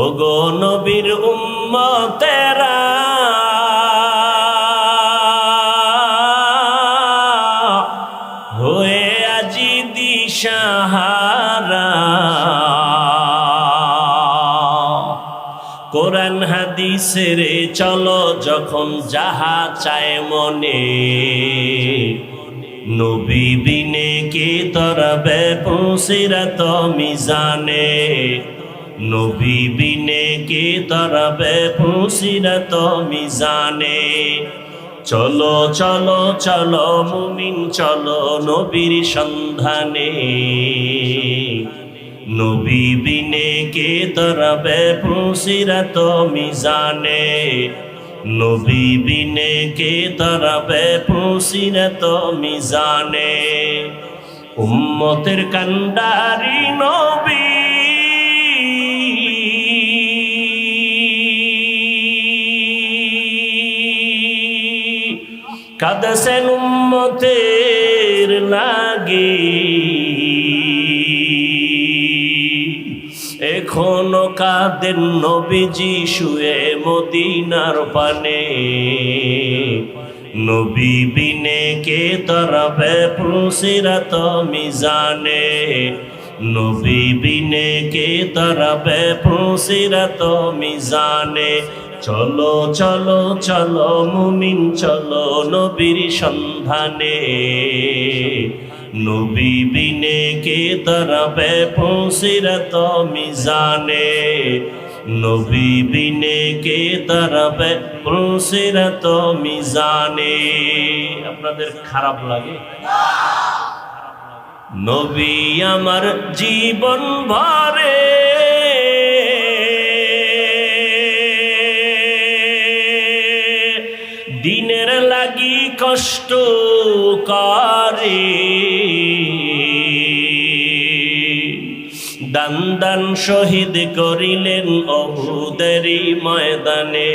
ওগো নবীর উম্মতেরা হয়ে আজি দিশাহারা, কোরআন হাদিসের চলো যখন যাহা চায় মনে, নবী বিনে কে তরবে পুসিরাত মিজানে, নবী বিনে কে তরবে পুসিরাত মিজানে। চলো চলো চলো মুমিন চলো নবীর সন্ধানে, নবী বিনে কে তরবে পুসিরাত মিজানে, নবী বিনে কে তরবে পুসিরাত মিজানে। উম্মতের কান্ডারি নবী কাঁদছেন উম্মতের লাগি, এখনো কাঁদেন নবীজি শুয়ে মদিনার পানে, নবী বিনে কে তরবে পুসিরাত মিজানে, নবী বিনে কে তরবে পুসিরাত মিজানে। চলো চলো চলো মুমিন চলো নবীর সন্ধানে, নবী বিনে কে তরবে পুসিরাত মিজানে, নবী বিনে কে তরবে পুসিরাত মিজানে। আপনাদের খারাপ লাগে? নবী আমার জীবন ভরে দিনের লাগি কষ্ট করে, দান দান শহীদ করিলেন উহুদেরই ময়দানে,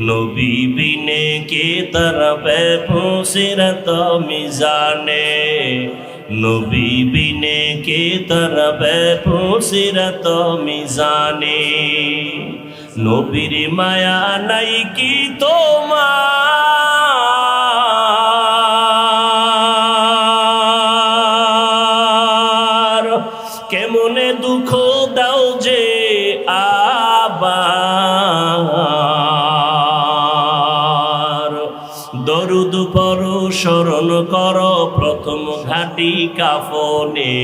নবী বিনে কে তরবে পুসিরাত মিজানে, নবী বিনে কে তরবে পুসিরাত মিজানে। নবীর মায়া নাই কি তোমার, কেমনে দুঃখ দাও যে আবার, দরুদ পড়ো স্মরণ করো প্রথম ঘাটি কাফনে,